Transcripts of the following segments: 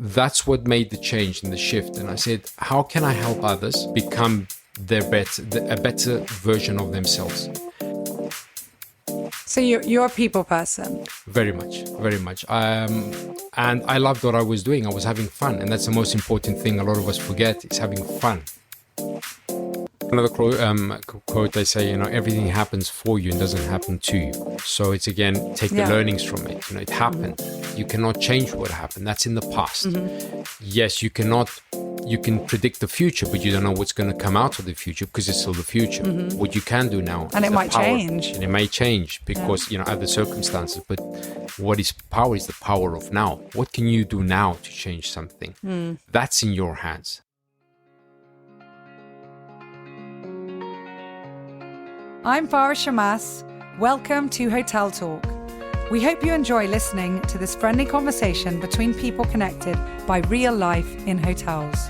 that's what made the change and the shift. And I said, how can I help others become a better version of themselves? So you're a people person. Very much, very much. And I loved what I was doing. I was having fun. And that's the most important thing a lot of us forget, is having fun. Another quote I say, everything happens for you and doesn't happen to you. So it's, again, take the learnings from it. It happened. You cannot change what happened. That's in the past. Yes, you can predict the future, but you don't know what's going to come out of the future because it's still the future. What you can do now. And it might change. And it may change because, other circumstances. But what is power is the power of now. What can you do now to change something? That's in your hands. I'm Farah Shammas. Welcome to Hotel Talk. We hope you enjoy listening to this friendly conversation between people connected by real life in hotels.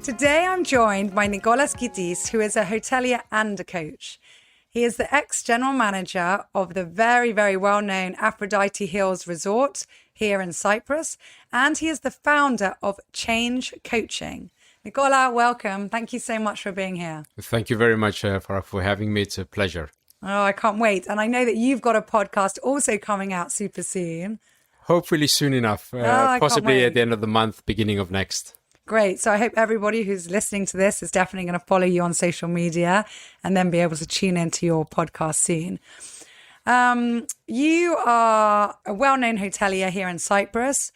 Today I'm joined by Nicolas Kittis, who is a hotelier and a coach. He is the ex-general manager of the very, very well-known Aphrodite Hills Resort here in Cyprus, and he is the founder of Change Coaching. Nicola, welcome. Thank you so much for being here. Thank you very much, Farah, for having me. It's a pleasure. Oh, I can't wait. And I know that you've got a podcast also coming out super soon. Hopefully soon enough. Possibly at the end of the month, beginning of next. Great. So I hope everybody who's listening to this is definitely going to follow you on social media and then be able to tune into your podcast soon. You are a well-known hotelier here in Cyprus,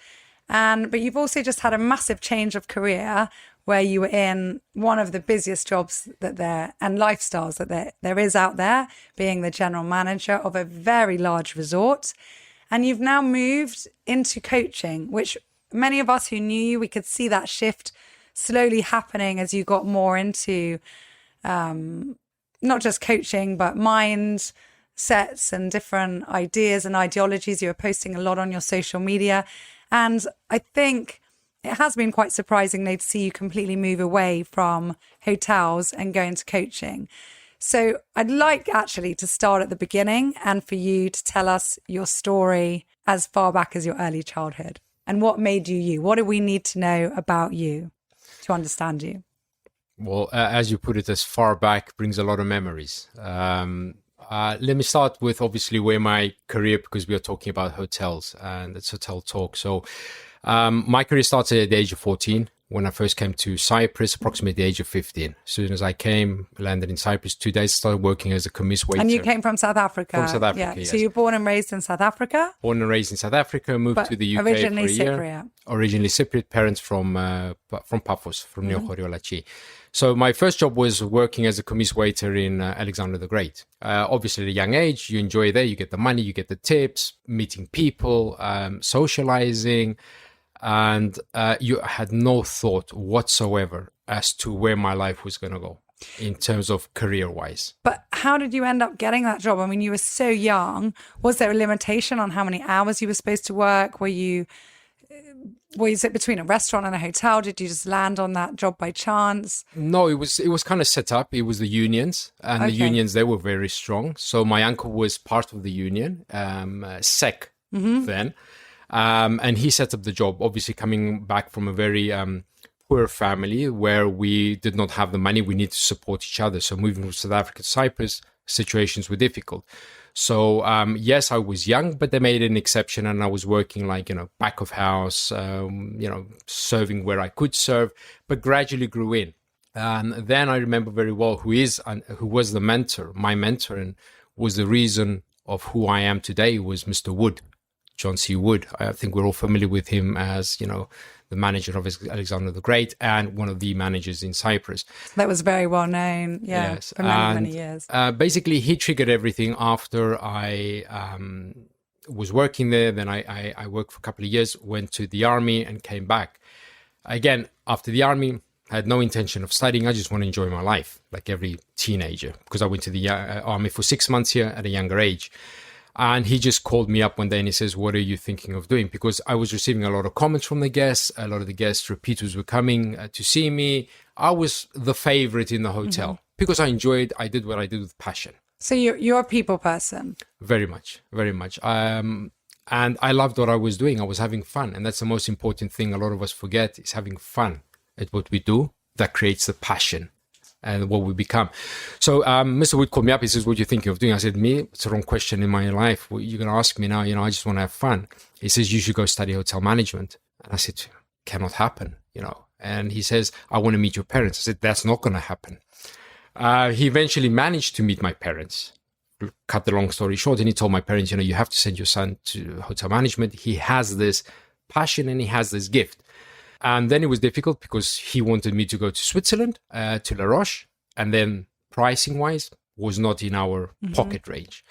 but you've also just had a massive change of career where you were in one of the busiest jobs and lifestyles that there is out there, being the general manager of a very large resort. And you've now moved into coaching, which many of us who knew you, we could see that shift slowly happening as you got more into not just coaching, but mind sets and different ideas and ideologies. You were posting a lot on your social media. And I think it has been quite surprising to see you completely move away from hotels and go into coaching. So I'd like actually to start at the beginning and for you to tell us your story as far back as your early childhood and what made you you. What do we need to know about you to understand you? Well, as you put it, as far back brings a lot of memories. Let me start with obviously where my career, because we are talking about hotels and it's Hotel Talk. So my career started at the age of 14 when I first came to Cyprus, approximately the age of 15. As soon as I landed in Cyprus, 2 days, started working as a commis waiter. And you came from South Africa? From South Africa, yes. So you were born and raised in South Africa? Born and raised in South Africa, moved to the UK originally for a year. Cypriot. Originally Cypriot, parents from Paphos, from Neochoriolachi. So my first job was working as a commis waiter in Alexander the Great. Obviously, at a young age, you enjoy there, you get the money, you get the tips, meeting people, socializing. And you had no thought whatsoever as to where my life was going to go in terms of career-wise. But how did you end up getting that job? I mean, you were so young. Was there a limitation on how many hours you were supposed to work? Were you sit between a restaurant and a hotel? Did you just land on that job by chance? No, it was kind of set up. It was the unions, and the unions, they were very strong. So my uncle was part of the union, SEC then. And he set up the job, obviously coming back from a very poor family where we did not have the money. We need to support each other. So moving from South Africa to Cyprus, situations were difficult. So yes, I was young, but they made an exception, and I was working back of house, serving where I could serve, but gradually grew in. And then I remember very well who was the mentor, my mentor, and was the reason of who I am today, was Mr. Wood. John C. Wood. I think we're all familiar with him as, the manager of Alexander the Great and one of the managers in Cyprus. That was very well known, yes. For many years. Basically, he triggered everything after I was working there. Then I worked for a couple of years, went to the army and came back. Again, after the army, I had no intention of studying. I just want to enjoy my life, like every teenager, because I went to the army for 6 months here at a younger age. And he just called me up one day and he says, what are you thinking of doing? Because I was receiving a lot of comments from the guests. A lot of the guests, repeaters, were coming to see me. I was the favorite in the hotel because I did what I did with passion. So you're a people person? Very much, very much. And I loved what I was doing. I was having fun. And that's the most important thing a lot of us forget, is having fun at what we do. That creates the passion and what we become. So Mr. Wood called me up. He says, what are you thinking of doing? I said, me, it's the wrong question in my life. What you're going to ask me now? I just want to have fun. He says, you should go study hotel management. And I said, cannot happen, And he says, I want to meet your parents. I said, that's not going to happen. He eventually managed to meet my parents. Cut the long story short, and he told my parents, you have to send your son to hotel management. He has this passion and he has this gift. And then it was difficult because he wanted me to go to Switzerland, to La Roche, and then pricing wise was not in our pocket range.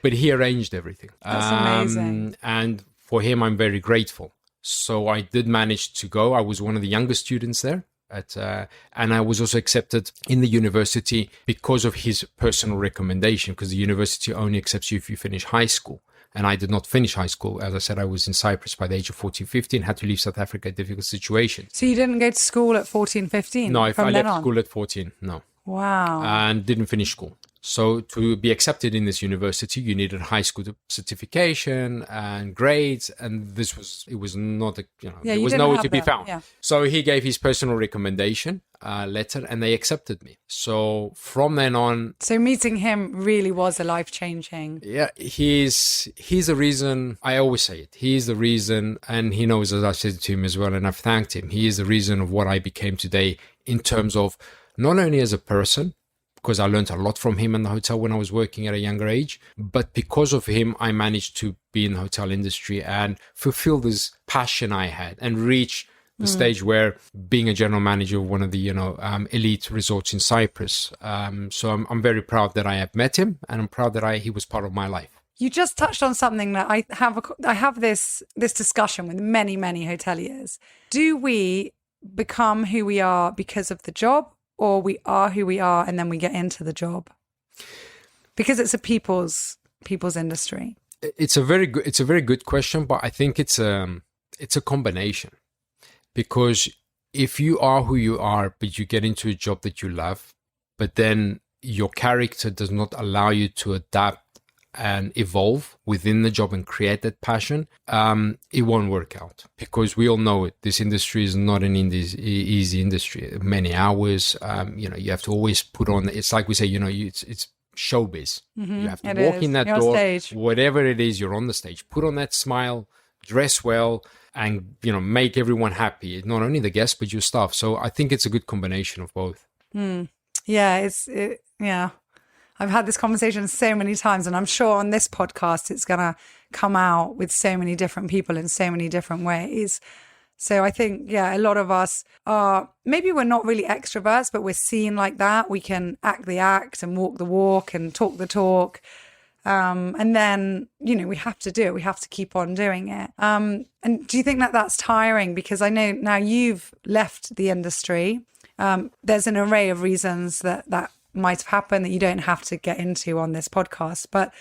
But he arranged everything. That's amazing. And for him, I'm very grateful. So I did manage to go. I was one of the youngest students there. And I was also accepted in the university because of his personal recommendation, because the university only accepts you if you finish high school. And I did not finish high school. As I said, I was in Cyprus by the age of 14, 15, had to leave South Africa, a difficult situation. So you didn't go to school at 14, 15? No, I left school at 14, no. Wow. And didn't finish school. So to be accepted in this university, you needed high school certification and grades. And it was not, there was nowhere to be found. Yeah. So he gave his personal recommendation letter and they accepted me. So from then on. So meeting him really was a life-changing. Yeah, he's the reason, I always say it, he is the reason, and he knows, as I said to him as well, and I've thanked him, he is the reason of what I became today in terms of not only as a person, because I learned a lot from him in the hotel when I was working at a younger age. But because of him, I managed to be in the hotel industry and fulfill this passion I had and reach the stage where being a general manager of one of the, elite resorts in Cyprus. So I'm very proud that I have met him, and I'm proud that he was part of my life. You just touched on something that I have this discussion with many, many hoteliers. Do we become who we are because of the job? Or we are who we are and then we get into the job? Because it's a people's industry. It's a very good question, but I think it's a combination. Because if you are who you are, but you get into a job that you love, but then your character does not allow you to adapt and evolve within the job and create that passion, it won't work out, because we all know it. This industry is not an easy industry. Many hours, you have to always put on. It's like we say, it's showbiz. You have to walk in that door, stage. Whatever it is, you're on the stage. Put on that smile, dress well, and make everyone happy. Not only the guests but your staff. So I think it's a good combination of both. Yeah, yeah. I've had this conversation so many times, and I'm sure on this podcast it's going to come out with so many different people in so many different ways. So I think, a lot of us are, maybe we're not really extroverts, but we're seen like that. We can act the act and walk the walk and talk the talk. And then, we have to do it. We have to keep on doing it. And do you think that that's tiring? Because I know now you've left the industry. There's an array of reasons that might have happened that you don't have to get into on this podcast, but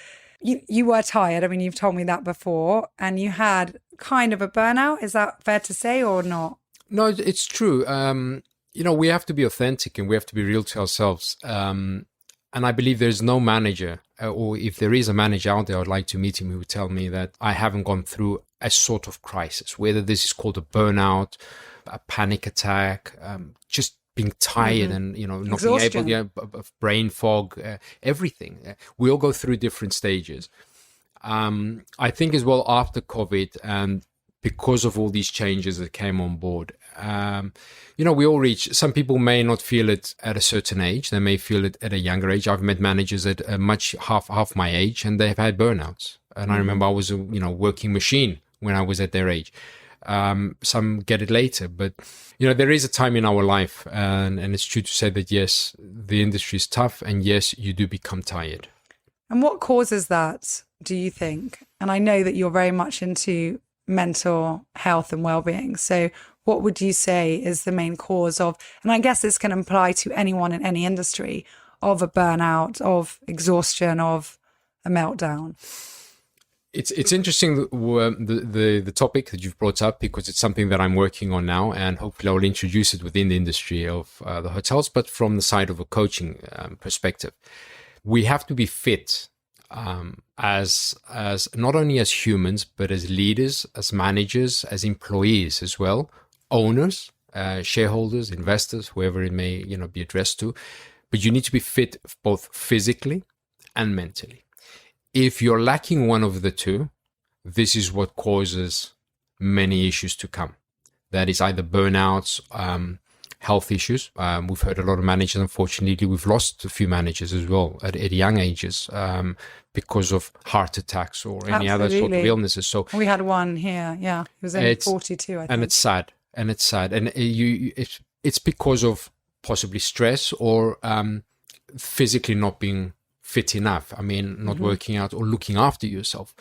you were tired. I mean, you've told me that before, and you had kind of a burnout. Is that fair to say or not? No, it's true. We have to be authentic and we have to be real to ourselves. And I believe there's no manager, or if there is a manager out there, I'd like to meet him, who would tell me that I haven't gone through a sort of crisis, whether this is called a burnout, a panic attack, just being tired and, not Exhaustion. being able, brain fog, everything. We all go through different stages. I think as well after COVID, and because of all these changes that came on board, we all reach, some people may not feel it at a certain age. They may feel it at a younger age. I've met managers at a much half my age, and they've had burnouts. And I remember I was a, working machine when I was at their age. Some get it later, but there is a time in our life, and it's true to say that yes, the industry is tough, and yes, you do become tired. And what causes that, do you think? And I know that you're very much into mental health and well-being. So what would you say is the main cause of, and I guess this can apply to anyone in any industry, of a burnout, of exhaustion, of a meltdown? It's interesting, the topic that you've brought up, because it's something that I'm working on now, and hopefully I'll introduce it within the industry of the hotels, but from the side of a coaching perspective. We have to be fit as not only as humans, but as leaders, as managers, as employees as well, owners, shareholders, investors, whoever it may be addressed to. But you need to be fit both physically and mentally. If you're lacking one of the two, this is what causes many issues to come. That is either burnouts, health issues. We've heard a lot of managers, unfortunately, we've lost a few managers as well at young ages because of heart attacks or any other sort of illnesses. So we had one here, he was only 42, I think. And it's sad. And it's because of possibly stress or physically not being fit enough. I mean, not working out or looking after yourself.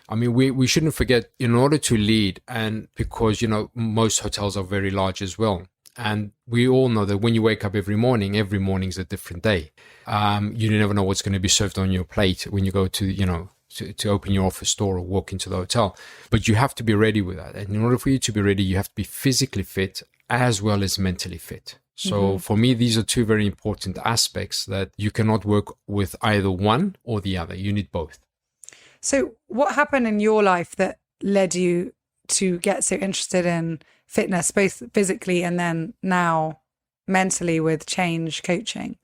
I mean, we shouldn't forget, in order to lead, and because, most hotels are very large as well. And we all know that when you wake up every morning's a different day. You never know what's going to be served on your plate when you go to, to open your office door or walk into the hotel. But you have to be ready with that. And in order for you to be ready, you have to be physically fit as well as mentally fit. So for me, these are two very important aspects that you cannot work with either one or the other. You need both. So what happened in your life that led you to get so interested in fitness, both physically and then now mentally with change coaching?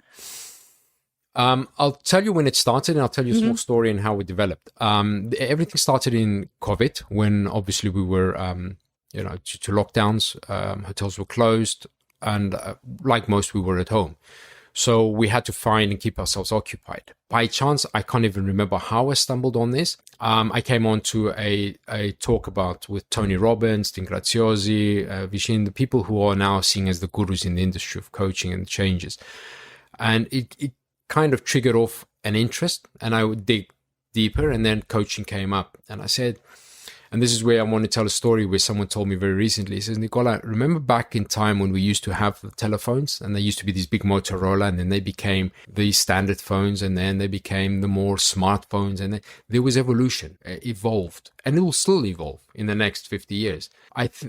I'll tell you when it started, and I'll tell you a small story and how it developed. Everything started in COVID, when obviously we were, due to lockdowns, hotels were closed, and like most, we were at home. So we had to find and keep ourselves occupied. By chance, I can't even remember how I stumbled on this. I came on to a talk with Tony Robbins, Tim Graziosi, Vishen, the people who are now seen as the gurus in the industry of coaching and changes. And it kind of triggered off an interest, and I would dig deeper, and then coaching came up. And I said, and this is where I want to tell a story where someone told me very recently. He says, Nicola, remember back in time when we used to have the telephones, and they used to be these big Motorola, and then they became the standard phones, and then they became the more smartphones, and then there was evolution, evolved, and it will still evolve in the next 50 years.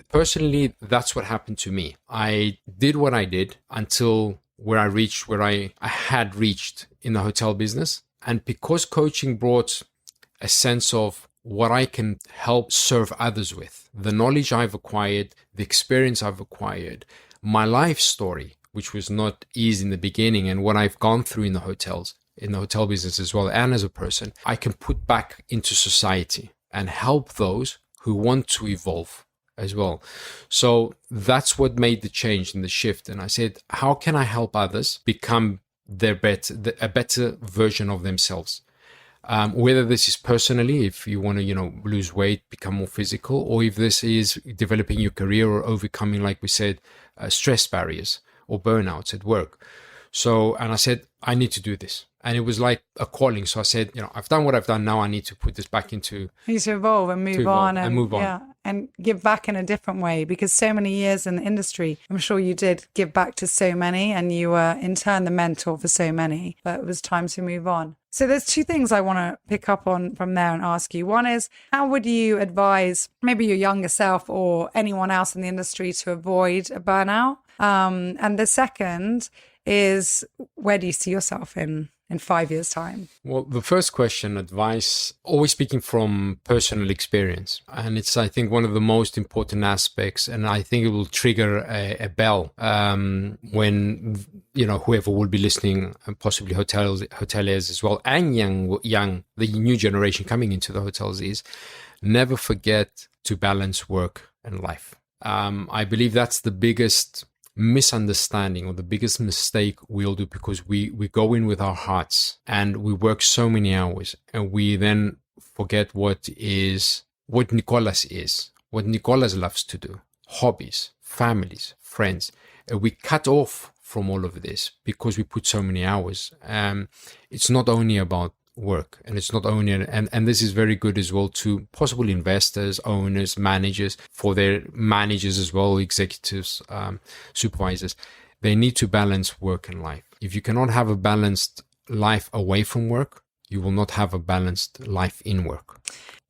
Personally, that's what happened to me. I did what I did until where I had reached in the hotel business. And because coaching brought a sense of what I can help serve others with, the knowledge I've acquired, the experience I've acquired, my life story, which was not easy in the beginning, and what I've gone through in the hotels, in the hotel business as well, and as a person, I can put back into society and help those who want to evolve as well. So that's what made the change and the shift. And I said, how can I help others become a better version of themselves? Whether this is personally, if you want to, lose weight, become more physical, or if this is developing your career or overcoming, like we said, stress barriers or burnouts at work. So, and I said, I need to do this. And it was like a calling. So I said, I've done what I've done. Now I need to put this back into... You need to evolve and move on. And move on. Yeah, and give back in a different way, because so many years in the industry, I'm sure you did give back to so many, and you were in turn the mentor for so many, but it was time to move on. So there's two things I want to pick up on from there and ask you. One is, how would you advise maybe your younger self or anyone else in the industry to avoid a burnout? And the second is, where do you see yourself in 5 years' time? Well, the first question, advice, always speaking from personal experience. And it's, I think, one of the most important aspects. And I think it will trigger a bell when, whoever will be listening, and possibly hoteliers as well, and the new generation coming into the hotels, is never forget to balance work and life. I believe that's the biggest misunderstanding or the biggest mistake we'll do, because we go in with our hearts and we work so many hours, and we then forget what Nicolas loves to do: hobbies, families, friends. We cut off from all of this because we put so many hours. It's not only about work, and it's not only, and this is very good as well to possible investors, owners, managers, for their managers as well, executives, supervisors. They need to balance work and life. If you cannot have a balanced life away from work, you will not have a balanced life in work.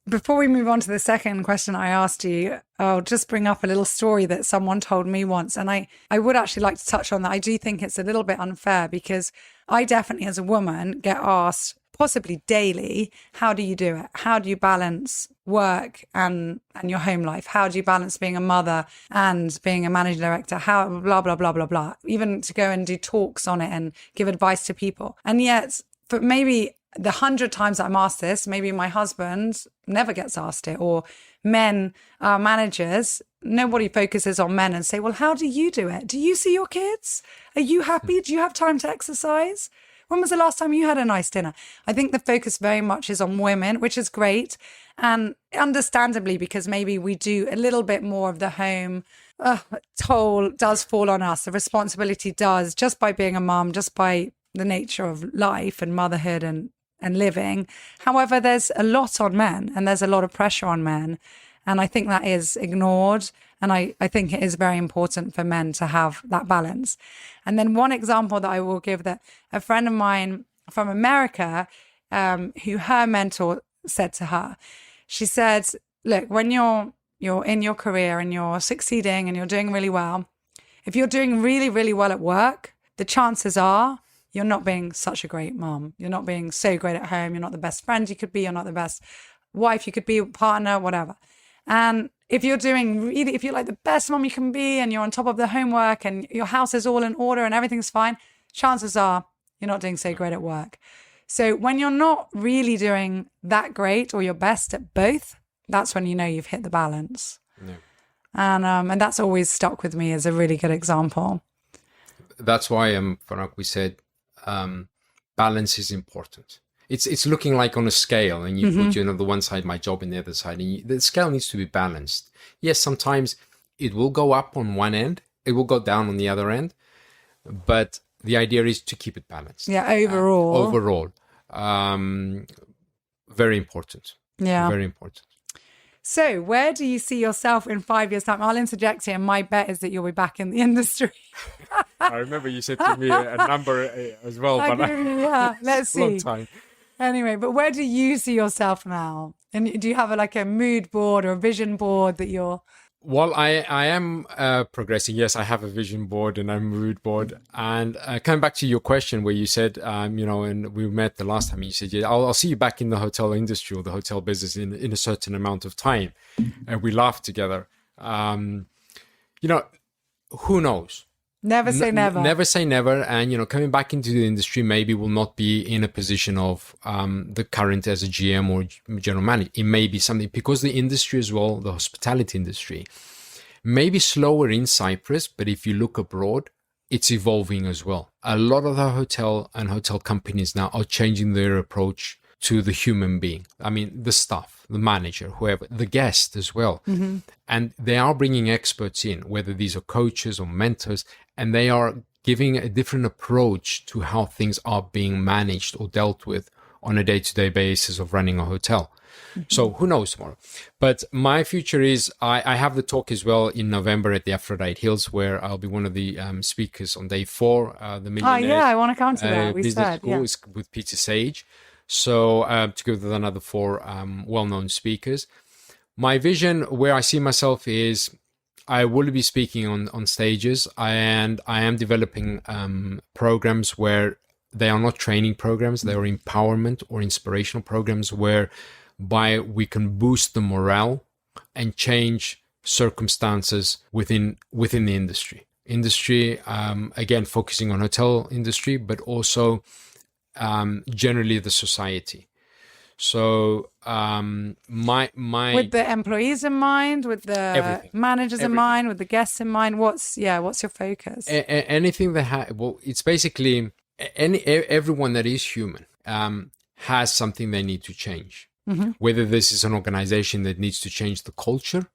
Before we move on to the second question I asked you, I'll just bring up a little story that someone told me once. And I would actually like to touch on that. I do think it's a little bit unfair, because I definitely, as a woman, get asked possibly daily. How do you do it? How do you balance work and your home life? How do you balance being a mother and being a managing director? How blah, blah, blah, blah, blah. Even to go and do talks on it and give advice to people. And yet, for maybe the 100 times I'm asked this, maybe my husband never gets asked it, or men are managers. Nobody focuses on men and say, well, how do you do it? Do you see your kids? Are you happy? Do you have time to exercise? When was the last time you had a nice dinner? I think the focus very much is on women, which is great. And understandably, because maybe we do a little bit more of the home toll does fall on us. The responsibility does, just by being a mum, just by the nature of life and motherhood and living. However, there's a lot on men and there's a lot of pressure on men. And I think that is ignored. And I think it is very important for men to have that balance. And then one example that I will give, that a friend of mine from America, who her mentor said to her, she said, look, when you're in your career and you're succeeding and you're doing really well, if you're doing really, really well at work, the chances are you're not being such a great mom. You're not being so great at home. You're not the best friend you could be. You're not the best wife you could be, partner, whatever. And if you're like the best mom you can be and you're on top of the homework and your house is all in order and everything's fine, chances are you're not doing so great at work. So when you're not really doing that great or your best at both, that's when you know you've hit the balance. Yeah. And that's always stuck with me as a really good example. That's why, Farah, we said balance is important. It's looking like on a scale, and you put on the one side my job and the other side, and the scale needs to be balanced. Yes, sometimes it will go up on one end, it will go down on the other end, but the idea is to keep it balanced. Yeah, overall. Very important. Yeah. Very important. So where do you see yourself in 5 years' time? I'll interject here. My bet is that you'll be back in the industry. I remember you said to me a number as well, but yeah, let's see. Long time. Anyway, but where do you see yourself now? And do you have a mood board or a vision board that you're... Well, I am progressing. Yes, I have a vision board and a mood board. And coming back to your question where you said, and we met the last time, you said, yeah, I'll see you back in the hotel industry or the hotel business in a certain amount of time. And we laughed together. Who knows? Never say never. Never say never. And, coming back into the industry, maybe will not be in a position of the current as a GM or general manager. It may be something, because the industry as well, the hospitality industry, may be slower in Cyprus, but if you look abroad, it's evolving as well. A lot of the hotel and hotel companies now are changing their approach to the human being. I mean, the staff, the manager, whoever, the guest as well. Mm-hmm. And they are bringing experts in, whether these are coaches or mentors, and they are giving a different approach to how things are being managed or dealt with on a day-to-day basis of running a hotel. Mm-hmm. So who knows tomorrow? But my future is, I have the talk as well in November at the Aphrodite Hills, where I'll be one of the speakers on day 4, the Millionaires. Oh yeah, I want to come to that. We business said, school yeah. is with Peter Sage. So together with another 4 well-known speakers. My vision, where I see myself, is I will be speaking on stages, and I am developing programs where they are not training programs, they are empowerment or inspirational programs, whereby we can boost the morale and change circumstances within the industry. Again, focusing on hotel industry, but also generally the society. So my with the employees in mind, with the managers in mind, with the guests in mind, what's your focus? Anything that it's basically everyone that is human has something they need to change. Mm-hmm. Whether this is an organization that needs to change the culture,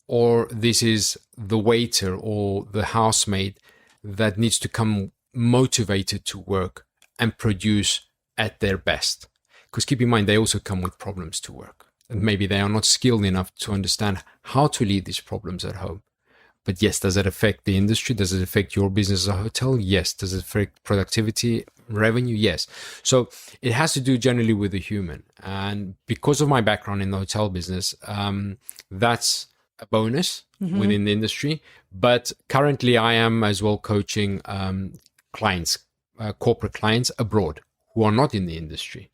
or this is the waiter or the housemaid that needs to come motivated to work and produce at their best. Because keep in mind, they also come with problems to work. And maybe they are not skilled enough to understand how to lead these problems at home. But yes, does it affect the industry? Does it affect your business as a hotel? Yes. Does it affect productivity, revenue? Yes. So it has to do generally with the human. And because of my background in the hotel business, that's a bonus within the industry. But currently I am as well coaching clients, corporate clients abroad, who are not in the industry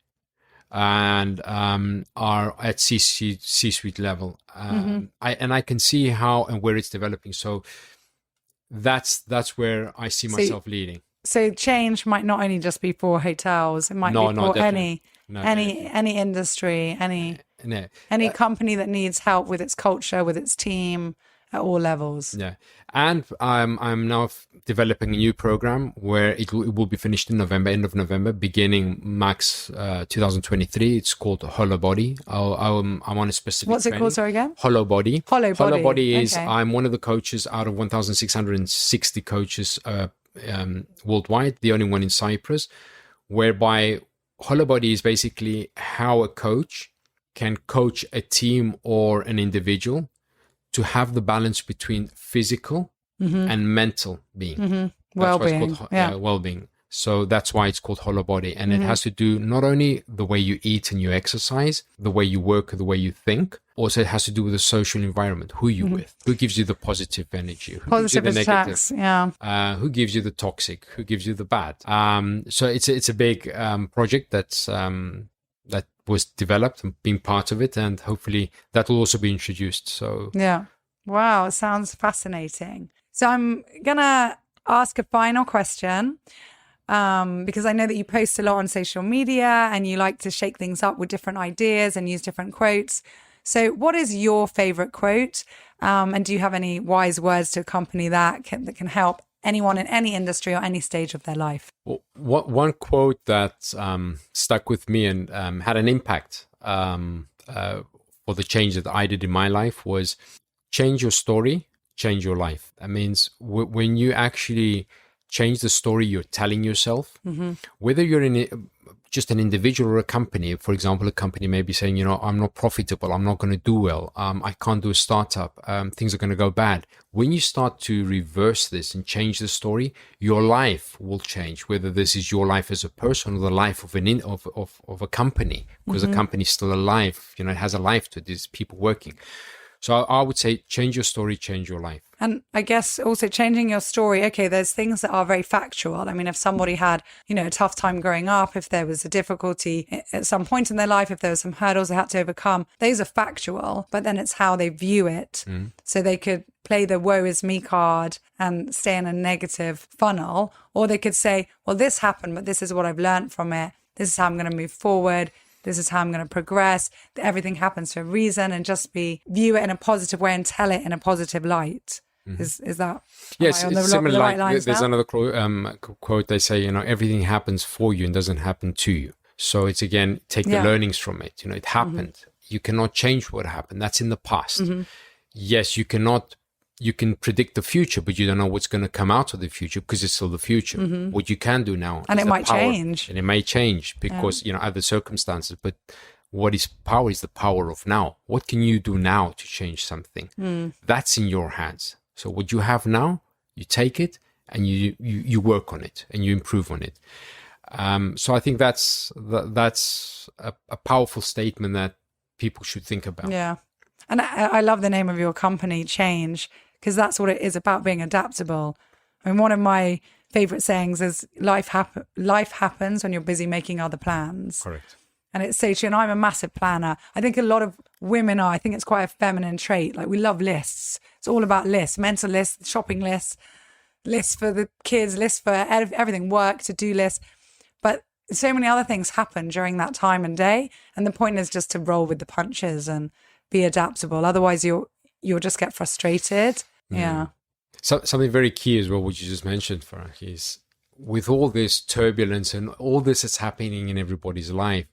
and are at C-suite level. I can see how and where it's developing. So that's where I see myself leading. So change might not only just be for hotels; it might be for any industry, any company that needs help with its culture, with its team at all levels. Yeah, and I'm now developing a new program where it will be finished in November, end of November, beginning max 2023. It's called Hollow Body. I'm on a specific. What's it called? Sorry again. Hollow Body. Hollow Body is I'm one of the coaches out of 1,660 coaches worldwide, the only one in Cyprus, whereby Hollow Body is basically how a coach can coach a team or an individual to have the balance between physical and mental being. Well-being. Well-being. So that's why it's called Hollow Body. And it has to do not only the way you eat and you exercise, the way you work, the way you think. Also, it has to do with the social environment, who you with, who gives you the positive energy, who gives you the negative, who gives you the toxic, who gives you the bad. So it's a big project that was developed and being part of it, and hopefully that will also be introduced. So yeah, wow, it sounds fascinating. So I'm gonna ask a final question. Because I know that you post a lot on social media and you like to shake things up with different ideas and use different quotes. So what is your favorite quote? And do you have any wise words to accompany that can help anyone in any industry or any stage of their life? Well, one quote that stuck with me and had an impact for the change that I did in my life was change your story, change your life. That means when you actually change the story you're telling yourself, whether you're in just an individual or a company. For example, a company may be saying, I'm not profitable, I'm not going to do well, I can't do a startup, things are going to go bad. When you start to reverse this and change the story, your life will change, whether this is your life as a person or the life of of a company, because a company is still alive, it has a life to it, there's people working. So I would say change your story, change your life. And I guess also changing your story. Okay, there's things that are very factual. I mean, if somebody had, a tough time growing up, if there was a difficulty at some point in their life, if there were some hurdles they had to overcome, those are factual, but then it's how they view it. So they could play the woe is me card and stay in a negative funnel, or they could say, well, this happened, but this is what I've learned from it. This is how I'm going to move forward. This is how I'm going to progress. Everything happens for a reason, and just view it in a positive way and tell it in a positive light. Is that? Yes, it's similar. Right there's another quote. They say, everything happens for you and doesn't happen to you. So it's again, take the learnings from it. It happened. You cannot change what happened. That's in the past. Yes, you can predict the future, but you don't know what's going to come out of the future because it's still the future. What you can do now, and it might change, and it may change because other circumstances. But what is power is the power of now. What can you do now to change something? That's in your hands. So what you have now, you take it and you work on it and you improve on it. So I think that's a powerful statement that people should think about. Yeah, and I love the name of your company, Change, because that's what it is about, being adaptable. I mean, one of my favorite sayings is life happens when you're busy making other plans. Correct. And it's so true. And I'm a massive planner. I think a lot of women are. I think it's quite a feminine trait. Like, we love lists. It's all about lists, mental lists, shopping lists, lists for the kids, lists for everything, work, to-do lists. But so many other things happen during that time and day. And the point is just to roll with the punches and be adaptable. Otherwise, you'll just get frustrated. Yeah. So something very key as well, which you just mentioned, Farah, is with all this turbulence and all this that's happening in everybody's life,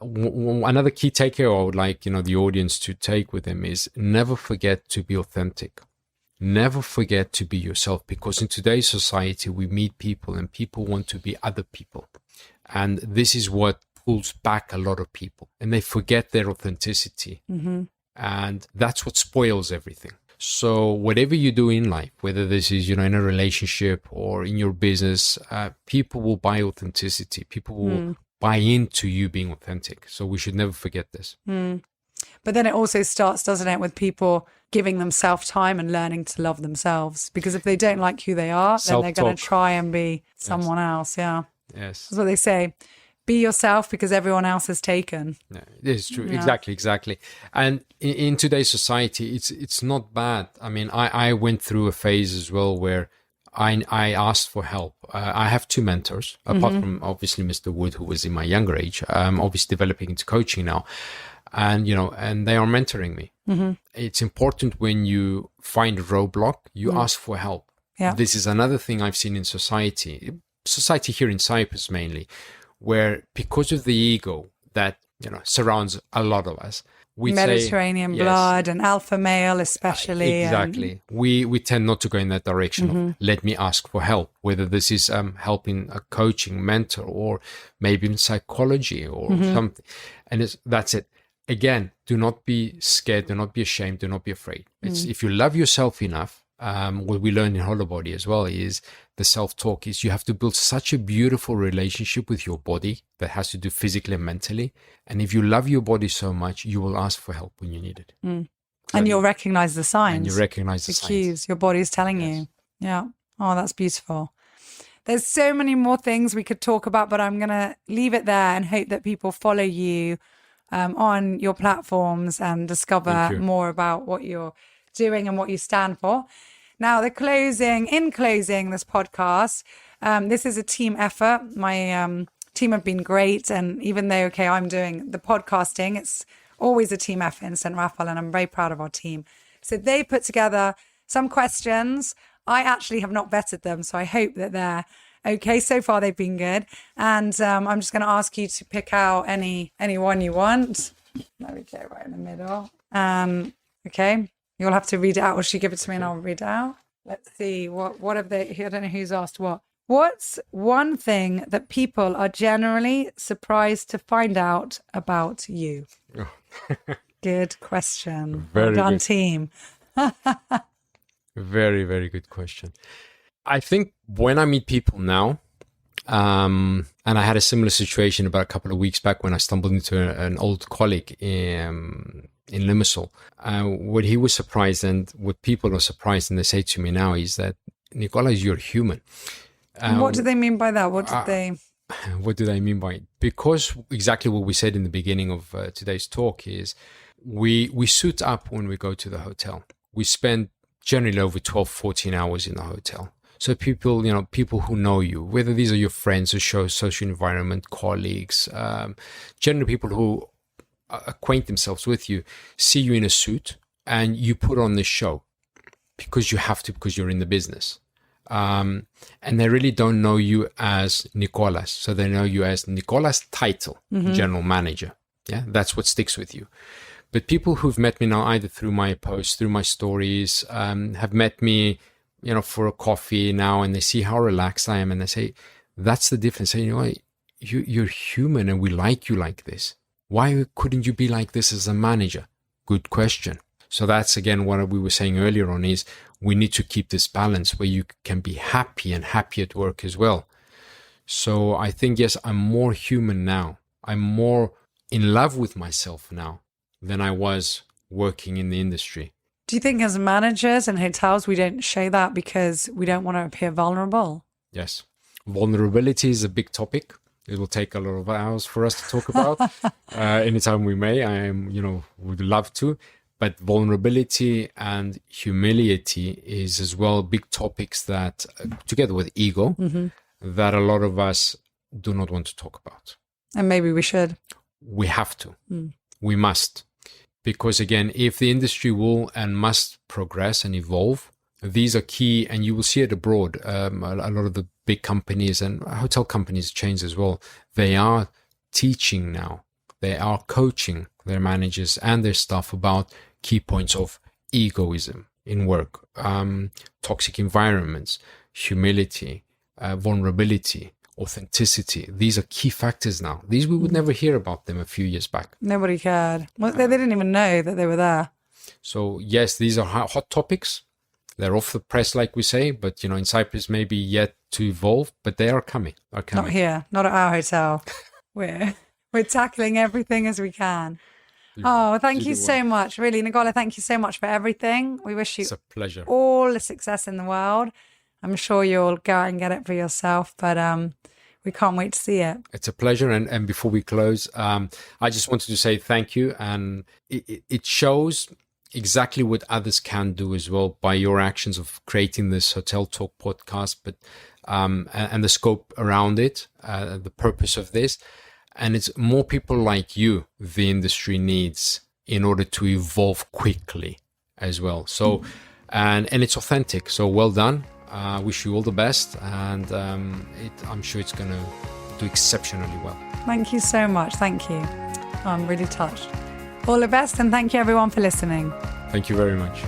another key takeaway I would like, the audience to take with them is never forget to be authentic. Never forget to be yourself, because in today's society, we meet people and people want to be other people. And this is what pulls back a lot of people, and they forget their authenticity. And that's what spoils everything. So whatever you do in life, whether this is, in a relationship or in your business, people will buy authenticity. People will buy into you being authentic. So we should never forget this. But then it also starts, doesn't it, with people giving themselves time and learning to love themselves. Because if they don't like who they are, then they're going to try and be someone else. Yeah. Yes. That's what they say. be yourself because everyone else is taken. Yeah, it is true. Yeah. Exactly. And in today's society, it's not bad. I mean, I went through a phase as well where I asked for help. I have 2 mentors, apart from obviously Mr. Wood, who was in my younger age. I'm obviously developing into coaching now. And, and they are mentoring me. It's important when you find a roadblock, you ask for help. Yeah. This is another thing I've seen in society here in Cyprus mainly, where because of the ego that, surrounds a lot of us, we Mediterranean blood and alpha male especially. Exactly. We tend not to go in that direction of let me ask for help, whether this is helping a coaching mentor or maybe in psychology or something. And that's it. Again, do not be scared, do not be ashamed, do not be afraid. It's if you love yourself enough, what we learned in Holobody as well is the self-talk is you have to build such a beautiful relationship with your body that has to do physically and mentally. And if you love your body so much, you will ask for help when you need it. And you'll recognize the signs. And you recognize the cues your body's telling you. Yeah. Oh, that's beautiful. There's so many more things we could talk about, but I'm going to leave it there and hope that people follow you on your platforms and discover more about what you're doing and what you stand for. Now, in closing this podcast, this is a team effort. My team have been great. And even though, I'm doing the podcasting, it's always a team effort in St. Raphael, and I'm very proud of our team. So they put together some questions. I actually have not vetted them, so I hope that they're okay. So far, they've been good. And I'm just going to ask you to pick out any one you want. There we go, right in the middle. Okay. You'll have to read it out, or she give it to me and I'll read it out. Let's see. What have they, I don't know who's asked what. What's one thing that people are generally surprised to find out about you? Good question. Well done, team. Very, very good question. I think when I meet people now, and I had a similar situation about a couple of weeks back when I stumbled into an old colleague in Limassol. What he was surprised, and what people are surprised, and they say to me now, is that, Nicolas, you're human. What do they mean by that? What do they mean by it? Because exactly what we said in the beginning of today's talk is we suit up when we go to the hotel. We spend generally over 12, 14 hours in the hotel. So people who know you, whether these are your friends or social environment, colleagues, generally people who acquaint themselves with you, see you in a suit and you put on this show because you have to, because you're in the business. And they really don't know you as Nicolas. So they know you as Nicolas title, general manager. Yeah, that's what sticks with you. But people who've met me now, either through my posts, through my stories, have met me, for a coffee now, and they see how relaxed I am, and they say, that's the difference. Say, you're human and we like you like this. Why couldn't you be like this as a manager? Good question. So that's, again, what we were saying earlier on is we need to keep this balance where you can be happy and happy at work as well. So I think, yes, I'm more human now. I'm more in love with myself now than I was working in the industry. Do you think as managers in hotels, we don't show that because we don't want to appear vulnerable? Yes. Vulnerability is a big topic. It will take a lot of hours for us to talk about. Anytime we may, would love to. But vulnerability and humility is as well big topics that, together with ego, that a lot of us do not want to talk about. And maybe we should. We have to. We must. Because again, if the industry will and must progress and evolve, these are key, and you will see it abroad. A lot of the big companies and hotel companies, chains as well, they are teaching now. They are coaching their managers and their staff about key points of egoism in work, toxic environments, humility, vulnerability, authenticity. These are key factors now. These we would never hear about them a few years back. Nobody cared. Well, they didn't even know that they were there. So yes, these are hot topics. They're off the press, like we say, but in Cyprus maybe yet to evolve, but they are coming. Not here, not at our hotel. We're tackling everything as we can. Oh, thank you so much. Really, Nicola, thank you so much for everything. We wish you it's a pleasure. All the success in the world. I'm sure you'll go out and get it for yourself, but we can't wait to see it. It's a pleasure. And before we close, I just wanted to say thank you. And it shows exactly what others can do as well by your actions of creating this Hotel Talk podcast, but and the scope around it, the purpose of this. And it's more people like you the industry needs in order to evolve quickly as well. So, and it's authentic. So well done. I wish you all the best. And I'm sure it's going to do exceptionally well. Thank you so much. Thank you. I'm really touched. All the best, and thank you everyone for listening. Thank you very much.